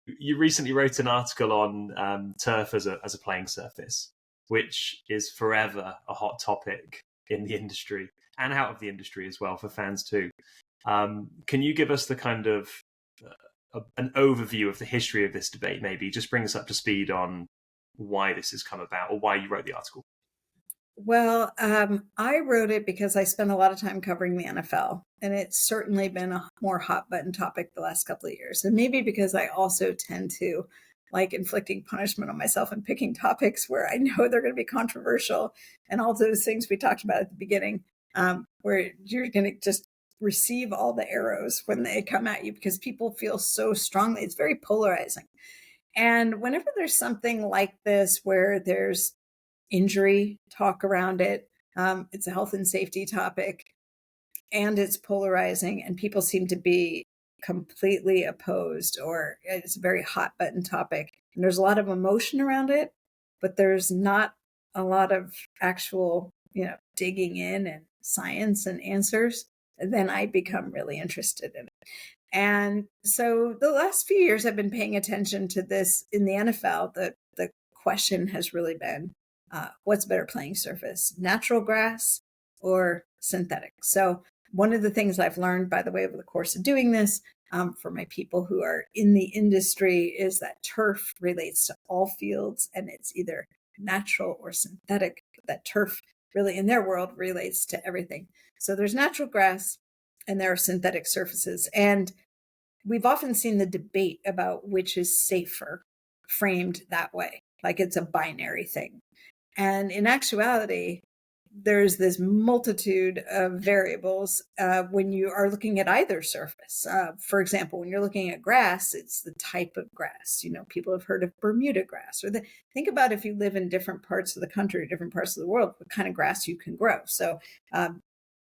you recently wrote an article on turf as a playing surface, which is forever a hot topic in the industry and out of the industry as well for fans too. Can you give us the kind of an overview of the history of this debate, maybe? Just bring us up to speed on why this has come about or why you wrote the article. Well, I wrote it because I spent a lot of time covering the NFL, and it's certainly been a more hot button topic the last couple of years. And maybe because I also tend to like inflicting punishment on myself and picking topics where I know they're going to be controversial and all those things we talked about at the beginning, where you're going to just receive all the arrows when they come at you because people feel so strongly. It's very polarizing. And whenever there's something like this where there's injury talk around it, it's a health and safety topic, and it's polarizing, and people seem to be completely opposed, or it's a very hot button topic. And there's a lot of emotion around it, but there's not a lot of actual, digging in and science and answers. And then I become really interested in it. And so the last few years I've been paying attention to this in the NFL. The question has really been, what's a better playing surface, natural grass or synthetic? So one of the things I've learned, by the way, over the course of doing this, for my people who are in the industry, is that turf relates to all fields, and it's either natural or synthetic. That turf really, in their world, relates to everything. So there's natural grass and there are synthetic surfaces. And we've often seen the debate about which is safer framed that way, like it's a binary thing. And in actuality, there's this multitude of variables when you are looking at either surface. For example, when you're looking at grass, it's the type of grass. People have heard of Bermuda grass. Think about if you live in different parts of the country, different parts of the world, what kind of grass you can grow. So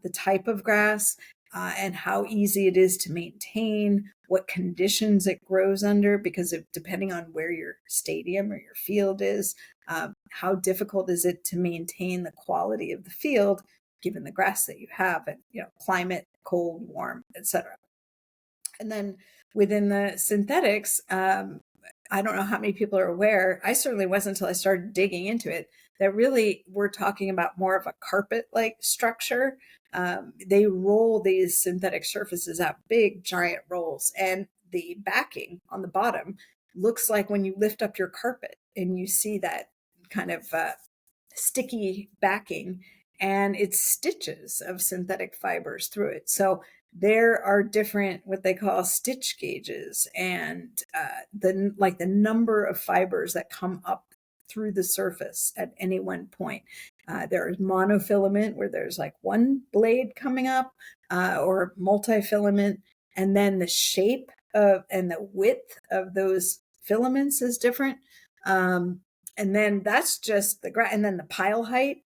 the type of grass and how easy it is to maintain, what conditions it grows under, because depending on where your stadium or your field is, how difficult is it to maintain the quality of the field given the grass that you have, and climate, cold, warm, etc. And then within the synthetics, I don't know how many people are aware, I certainly wasn't until I started digging into it, that really we're talking about more of a carpet-like structure. They roll these synthetic surfaces out, big giant rolls, and the backing on the bottom looks like when you lift up your carpet and you see that kind of sticky backing, and it's stitches of synthetic fibers through it. So there are different, what they call stitch gauges, and the number of fibers that come up through the surface at any one point. There's monofilament, where there's like one blade coming up, or multifilament, and then the shape of and the width of those filaments is different. And then that's just and then the pile height,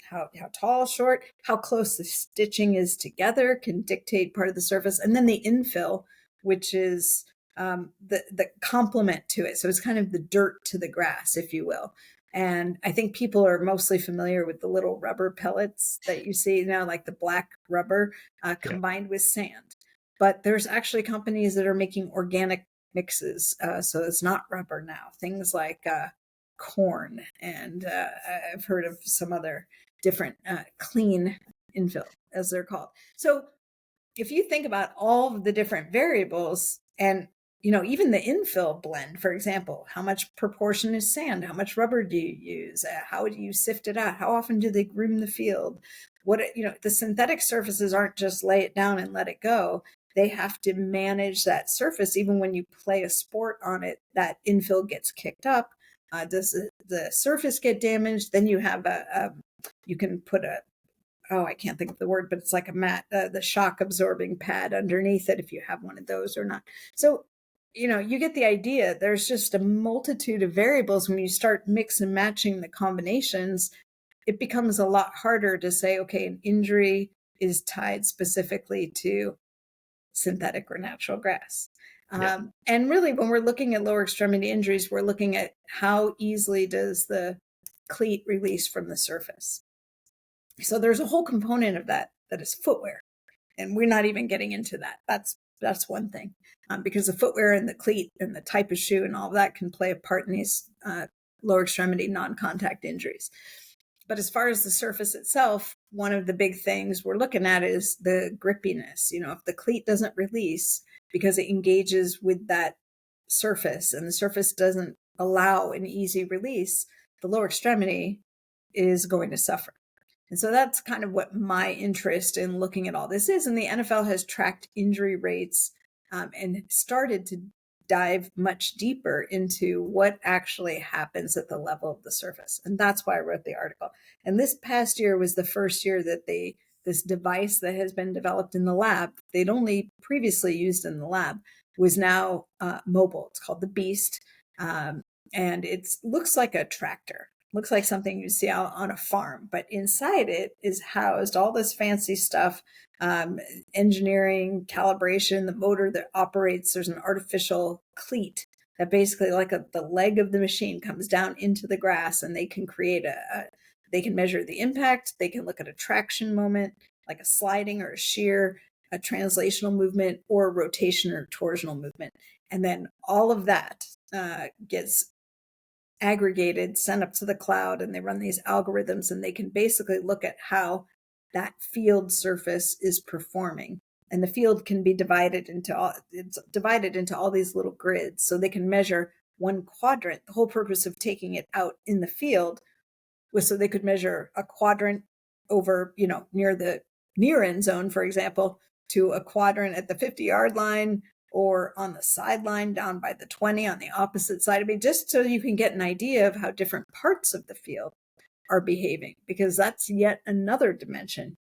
how tall, short, how close the stitching is together can dictate part of the surface. And then the infill, which is the complement to it. So it's kind of the dirt to the grass, if you will. And I think people are mostly familiar with the little rubber pellets that you see now, like the black rubber combined with sand. But there's actually companies that are making organic mixes. So it's not rubber now. Things like corn, and I've heard of some other different clean infill, as they're called. So if you think about all of the different variables, and even the infill blend, for example, how much proportion is sand? How much rubber do you use? How do you sift it out? How often do they groom the field? The synthetic surfaces aren't just lay it down and let it go. They have to manage that surface. Even when you play a sport on it, that infill gets kicked up. Does the surface get damaged? Then you have you can put I can't think of the word, but it's like a mat, the shock absorbing pad underneath it, if you have one of those or not. So, you get the idea. There's just a multitude of variables. When you start mix and matching the combinations, it becomes a lot harder to say, okay, an injury is tied specifically to synthetic or natural grass. And really, when we're looking at lower extremity injuries, we're looking at how easily does the cleat release from the surface. So there's a whole component of that is footwear. And we're not even getting into that. That's That's one thing, because the footwear and the cleat and the type of shoe and all of that can play a part in these lower extremity non-contact injuries. But as far as the surface itself, one of the big things we're looking at is the grippiness. If the cleat doesn't release because it engages with that surface and the surface doesn't allow an easy release, the lower extremity is going to suffer. And so that's kind of what my interest in looking at all this is. And the NFL has tracked injury rates and started to dive much deeper into what actually happens at the level of the surface. And that's why I wrote the article. And this past year was the first year that this device that has been developed in the lab, they'd only previously used in the lab, was now mobile. It's called the Beast. And it looks like a tractor. Looks like something you see out on a farm, but inside it is housed all this fancy stuff, engineering, calibration, the motor that operates. There's an artificial cleat that basically, like the leg of the machine, comes down into the grass, and they can create they can measure the impact. They can look at a traction moment, like a sliding or a shear, a translational movement, or a rotation or torsional movement. And then all of that gets aggregated, sent up to the cloud, and they run these algorithms, and they can basically look at how that field surface is performing. And the field can be divided into all these little grids, so they can measure one quadrant. The whole purpose of taking it out in the field was so they could measure a quadrant over, near end zone, for example, to a quadrant at the 50-yard line, or on the sideline down by the 20 on the opposite side of me, just so you can get an idea of how different parts of the field are behaving, because that's yet another dimension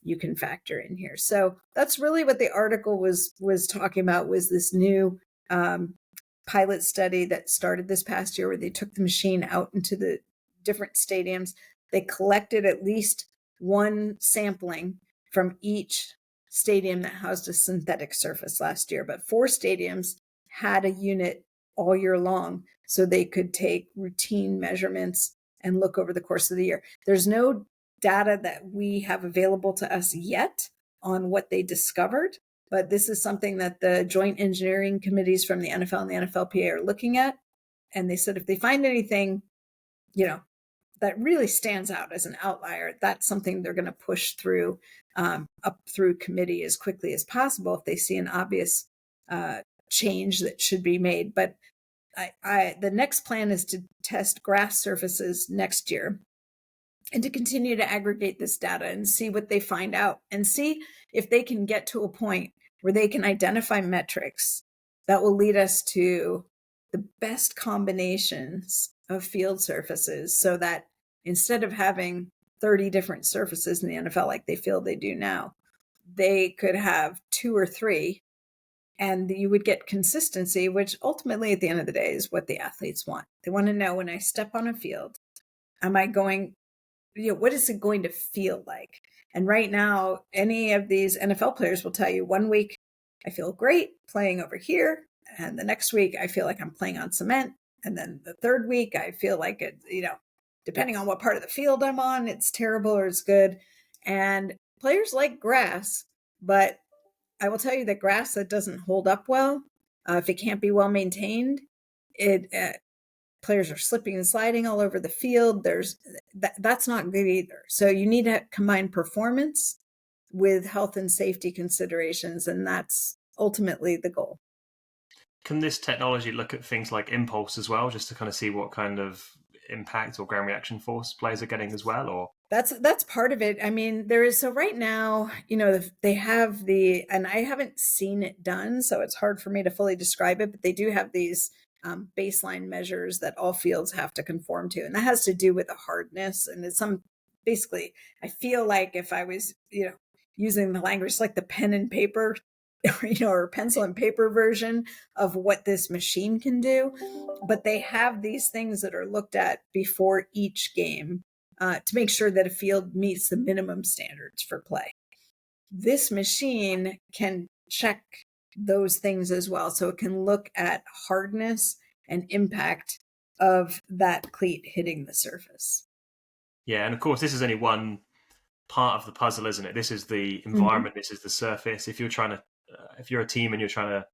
you can factor in here. So that's really what the article was talking about, was this new pilot study that started this past year, where they took the machine out into the different stadiums. They collected at least one sampling from each stadium that housed a synthetic surface last year, but 4 stadiums had a unit all year long, so they could take routine measurements and look over the course of the year. There's no data that we have available to us yet on what they discovered, but this is something that the joint engineering committees from the NFL and the NFLPA are looking at. And they said if they find anything, that really stands out as an outlier, that's something they're going to push through up through committee as quickly as possible if they see an obvious change that should be made. But the next plan is to test grass surfaces next year, and to continue to aggregate this data and see what they find out, and see if they can get to a point where they can identify metrics that will lead us to the best combinations of field surfaces, so that instead of having 30 different surfaces in the NFL like they feel they do now, they could have 2 or 3, and you would get consistency, which ultimately at the end of the day is what the athletes want. They want to know, when I step on a field, am I going, what is it going to feel like? And right now, any of these NFL players will tell you, one week I feel great playing over here, and the next week I feel like I'm playing on cement. And then the third week, I feel like it, depending on what part of the field I'm on, it's terrible or it's good. And players like grass, but I will tell you that grass that doesn't hold up well, if it can't be well maintained, players are slipping and sliding all over the field. That's not good either. So you need to combine performance with health and safety considerations, and that's ultimately the goal. Can this technology look at things like impulse as well, just to kind of see what kind of impact or ground reaction force players are getting as well? Or that's part of it. I mean, so right now, they have and I haven't seen it done, so it's hard for me to fully describe it, but they do have these baseline measures that all fields have to conform to. And that has to do with the hardness. And it's basically, I feel like if I was, using the language like the pen and paper, or pencil and paper version of what this machine can do. But they have these things that are looked at before each game to make sure that a field meets the minimum standards for play. This machine can check those things as well. So it can look at hardness and impact of that cleat hitting the surface. Yeah, and of course, this is only one part of the puzzle, isn't it? This is the environment, this is the surface. If you're trying to if you're a team and you're trying to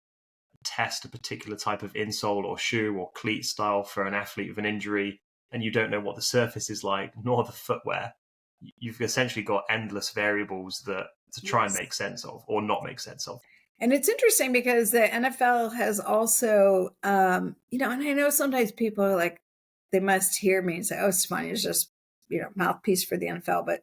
test a particular type of insole or shoe or cleat style for an athlete with an injury, and you don't know what the surface is like, nor the footwear, you've essentially got endless variables that to try and make sense of or not make sense of. And it's interesting because the NFL has also, and I know sometimes people are like, they must hear me and say, oh, Stephania is just, mouthpiece for the NFL. But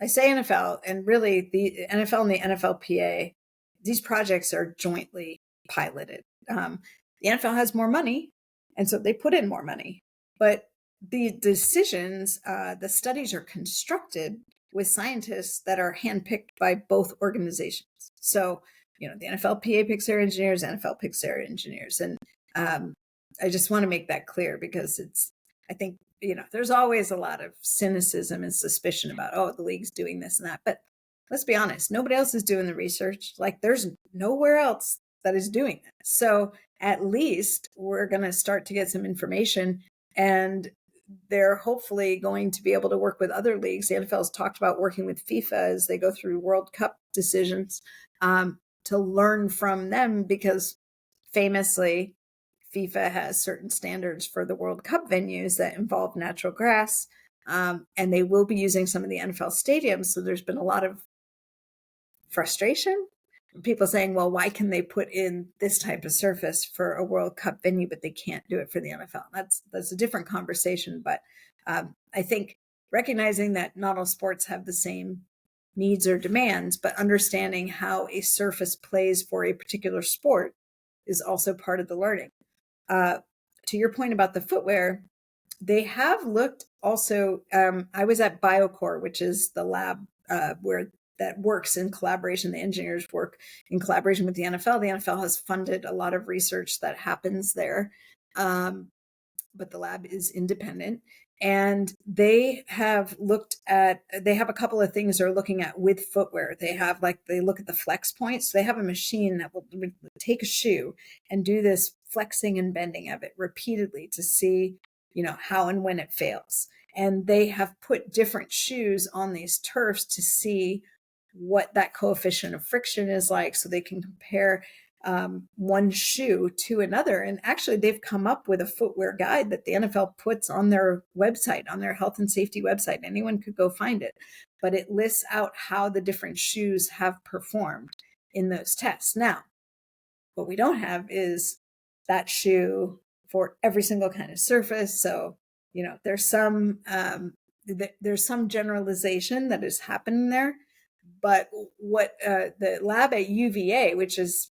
I say NFL, and really the NFL and the NFLPA, these projects are jointly piloted. The NFL has more money, and so they put in more money. But the decisions, the studies are constructed with scientists that are handpicked by both organizations. So, the NFLPA picks their engineers, NFL picks their engineers. And I just want to make that clear because I think, there's always a lot of cynicism and suspicion about, oh, the league's doing this and that. But let's be honest, nobody else is doing the research. Like there's nowhere else that is doing that. So at least we're going to start to get some information, and they're hopefully going to be able to work with other leagues. The NFL has talked about working with FIFA as they go through World Cup decisions to learn from them, because famously, FIFA has certain standards for the World Cup venues that involve natural grass, and they will be using some of the NFL stadiums. So there's been a lot of frustration. People saying, well, why can they put in this type of surface for a World Cup venue, but they can't do it for the NFL? That's a different conversation. But I think recognizing that not all sports have the same needs or demands, but understanding how a surface plays for a particular sport is also part of the learning. To your point about the footwear, they have looked also, I was at BioCore, which is the lab where that works in collaboration. The engineers work in collaboration with the NFL. The NFL has funded a lot of research that happens there, but the lab is independent. And they have they have a couple of things they're looking at with footwear. They look at the flex points. So they have a machine that will take a shoe and do this flexing and bending of it repeatedly to see, how and when it fails. And they have put different shoes on these turfs to see what that coefficient of friction is like, so they can compare one shoe to another. And actually, they've come up with a footwear guide that the NFL puts on their website, on their health and safety website. Anyone could go find it, but it lists out how the different shoes have performed in those tests. Now, what we don't have is that shoe for every single kind of surface. So, there's some generalization that is happening there. But what the lab at UVA, which is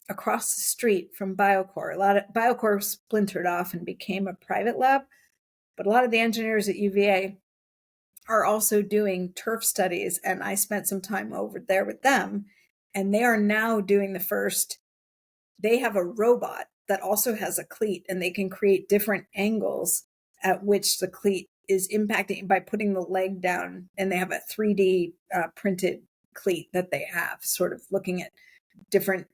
across the street from BioCore, BioCore splintered off and became a private lab, but a lot of the engineers at UVA are also doing turf studies, and I spent some time over there with them, and they are now doing they have a robot that also has a cleat, and they can create different angles at which the cleat is impacting by putting the leg down, and they have a 3D printed cleat that they have, sort of looking at different,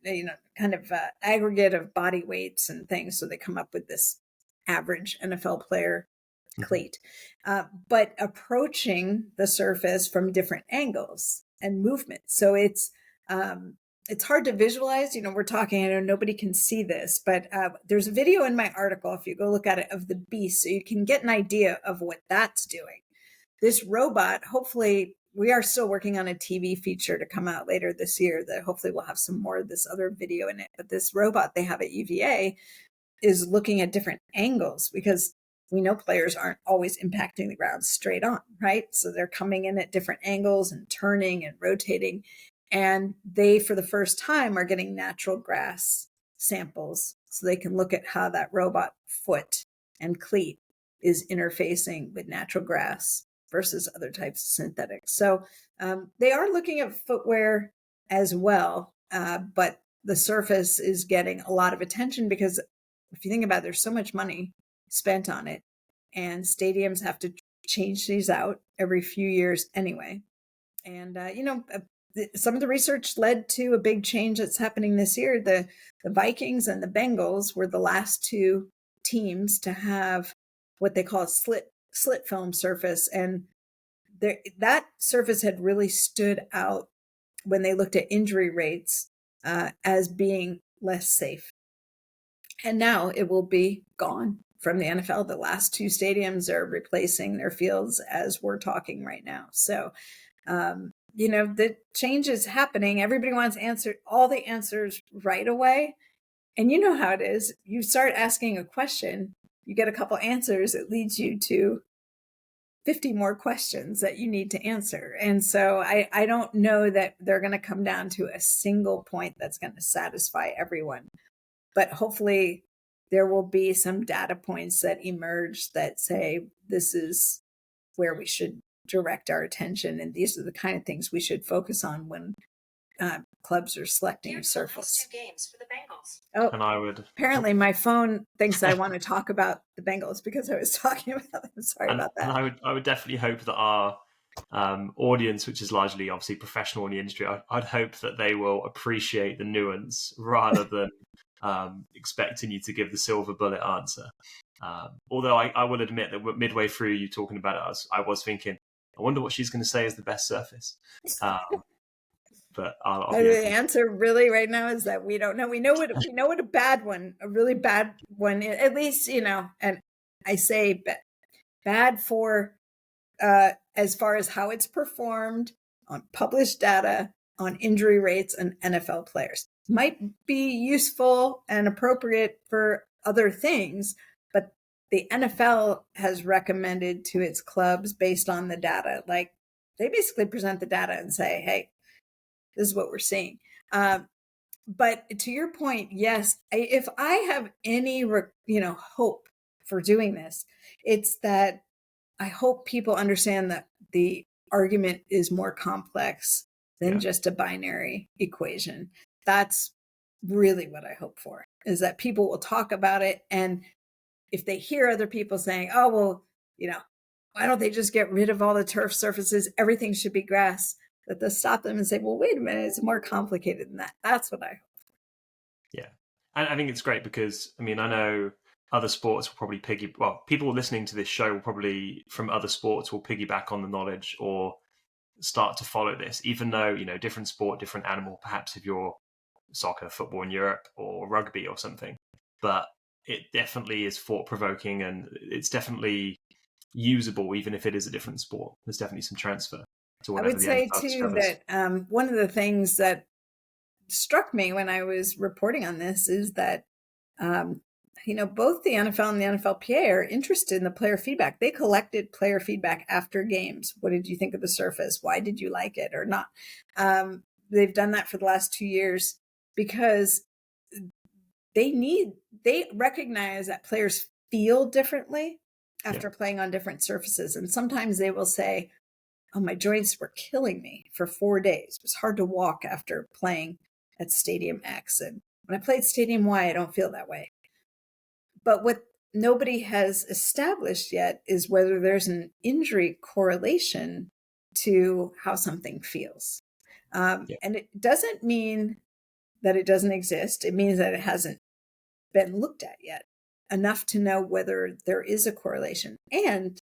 kind of aggregate of body weights and things. So they come up with this average NFL player cleat, but approaching the surface from different angles and movements. So it's hard to visualize. We're talking, I know nobody can see this, but there's a video in my article, if you go look at it, of the beast, so you can get an idea of what that's doing. This robot, hopefully, we are still working on a TV feature to come out later this year that hopefully will have some more of this other video in it. But this robot they have at UVA is looking at different angles, because we know players aren't always impacting the ground straight on, right? So they're coming in at different angles and turning and rotating. And they, for the first time, are getting natural grass samples so they can look at how that robot foot and cleat is interfacing with natural grass versus other types of synthetics. So they are looking at footwear as well, but the surface is getting a lot of attention because if you think about it, there's so much money spent on it, and stadiums have to change these out every few years anyway. And, some of the research led to a big change that's happening this year. The Vikings and the Bengals were the last two teams to have what they call a slit film surface. And that surface had really stood out when they looked at injury rates as being less safe. And now it will be gone from the NFL. The last two stadiums are replacing their fields as we're talking right now. So, the change is happening. Everybody wants all the answers right away. And you know how it is. You start asking a question, you get a couple answers, it leads you to 50 more questions that you need to answer. And so I don't know that they're going to come down to a single point that's going to satisfy everyone. But hopefully there will be some data points that emerge that say this is where we should direct our attention. And these are the kind of things we should focus on when clubs are selecting a surface. Games for the Bengals. Oh, And I would apparently my phone thinks I want to talk about the Bengals because I was talking about them. Sorry about that. And I would definitely hope that our audience, which is largely obviously professional in the industry, I'd hope that they will appreciate the nuance rather than expecting you to give the silver bullet answer. Although I will admit that midway through you talking about it, I was thinking, I wonder what she's going to say is the best surface. But the answer really right now is that we don't know. We know what a bad one, a really bad one, at least, and I say bad for as far as how it's performed on published data on injury rates and NFL players. Might be useful and appropriate for other things, but the NFL has recommended to its clubs based on the data. Like, they basically present the data and say, hey, this is what we're seeing. But to your point, yes, if I have any, hope for doing this, it's that I hope people understand that the argument is more complex than just a binary equation. That's really what I hope for, is that people will talk about it. And if they hear other people saying, oh, well, why don't they just get rid of all the turf surfaces? Everything should be grass. That they'll stop them and say, well, wait a minute, it's more complicated than that. That's what I hope. Yeah. And I think it's great because, I know other sports will probably people listening to this show will probably, from other sports, will piggyback on the knowledge or start to follow this, even though, different sport, different animal, perhaps if you're soccer, football in Europe or rugby or something. But it definitely is thought-provoking and it's definitely usable, even if it is a different sport. There's definitely some transfer. I would say too that one of the things that struck me when I was reporting on this is that, both the NFL and the NFLPA are interested in the player feedback. They collected player feedback after games. What did you think of the surface? Why did you like it or not? They've done that for the last 2 years because they recognize that players feel differently after playing on different surfaces. And sometimes they will say, oh, my joints were killing me for 4 days. It was hard to walk after playing at Stadium X. And when I played Stadium Y, I don't feel that way. But what nobody has established yet is whether there's an injury correlation to how something feels. And it doesn't mean that it doesn't exist. It means that it hasn't been looked at yet enough to know whether there is a correlation. And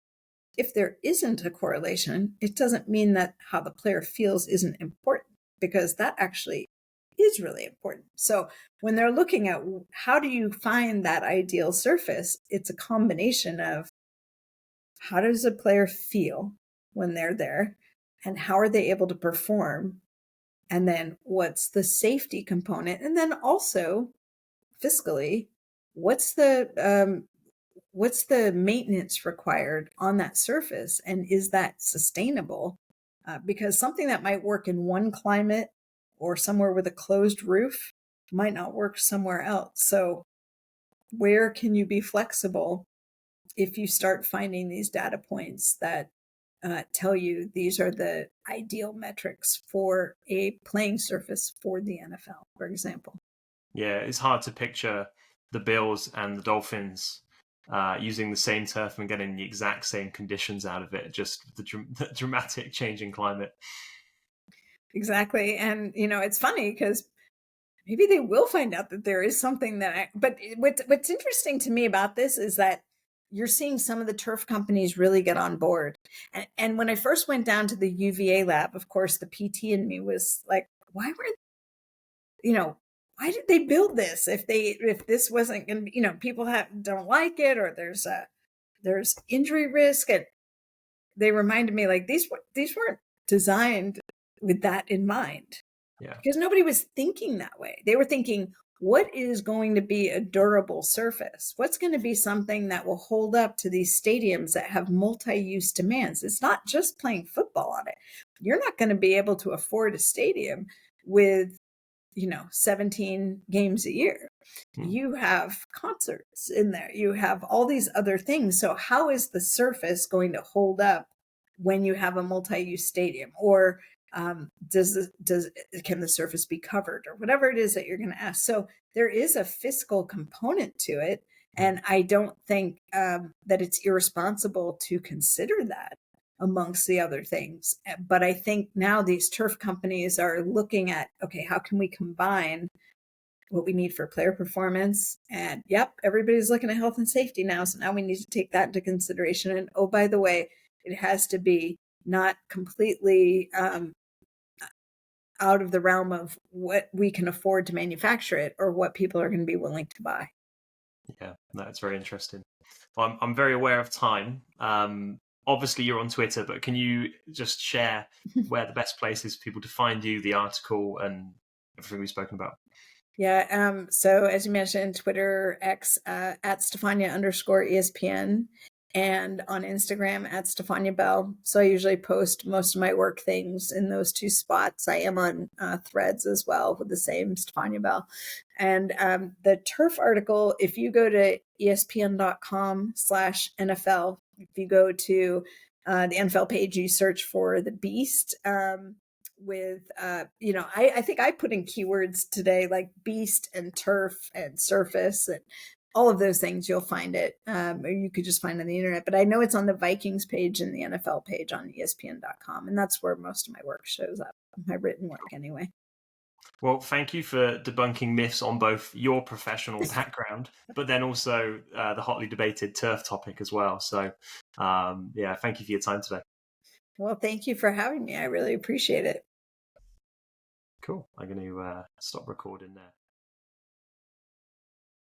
if there isn't a correlation, it doesn't mean that how the player feels isn't important, because that actually is really important. So when they're looking at how do you find that ideal surface, it's a combination of how does a player feel when they're there and how are they able to perform? And then what's the safety component? And then also fiscally, what's the maintenance required on that surface? And is that sustainable? Because something that might work in one climate or somewhere with a closed roof might not work somewhere else. So where can you be flexible if you start finding these data points that tell you these are the ideal metrics for a playing surface for the NFL, for example? Yeah, it's hard to picture the Bills and the Dolphins using the same turf and getting the exact same conditions out of it, just the dramatic change in climate. Exactly. And, it's funny because maybe they will find out that there is something but what's interesting to me about this is that you're seeing some of the turf companies really get on board. And when I first went down to the UVA lab, of course, the PT in me was like, why were why did they build this if this wasn't going to be, people don't like it, or there's injury risk. And they reminded me, like, these weren't designed with that in mind. Yeah. Because nobody was thinking that way. They were thinking, what is going to be a durable surface? What's going to be something that will hold up to these stadiums that have multi-use demands? It's not just playing football on it. You're not going to be able to afford a stadium with 17 games a year. You have concerts in there. You have all these other things. So how is the surface going to hold up when you have a multi-use stadium? Or can the surface be covered, or whatever it is that you're going to ask? So there is a fiscal component to it. And I don't think that it's irresponsible to consider that amongst the other things. But I think now these turf companies are looking at, okay, how can we combine what we need for player performance? And everybody's looking at health and safety now. So now we need to take that into consideration. And oh, by the way, it has to be not completely out of the realm of what we can afford to manufacture it, or what people are going to be willing to buy. Yeah, that's very interesting. Well, I'm very aware of time. Obviously, you're on Twitter, but can you just share where the best place is for people to find you, the article, and everything we've spoken about? Yeah. So as you mentioned, Twitter, X, at Stephania_ESPN, and on Instagram at Stephania Bell. So I usually post most of my work things in those two spots. I am on Threads as well with the same Stephania Bell. And the turf article, if you go to ESPN.com/NFL, if you go to the NFL page, you search for the Beast. With I think I put in keywords today like beast and turf and surface and all of those things. You'll find it, or you could just find it on the internet. But I know it's on the Vikings page and the NFL page on ESPN.com, and that's where most of my work shows up, my written work anyway. Well, thank you for debunking myths on both your professional background, but then also the hotly debated turf topic as well. So thank you for your time today. Well, thank you for having me. I really appreciate it. Cool. I'm going to stop recording there.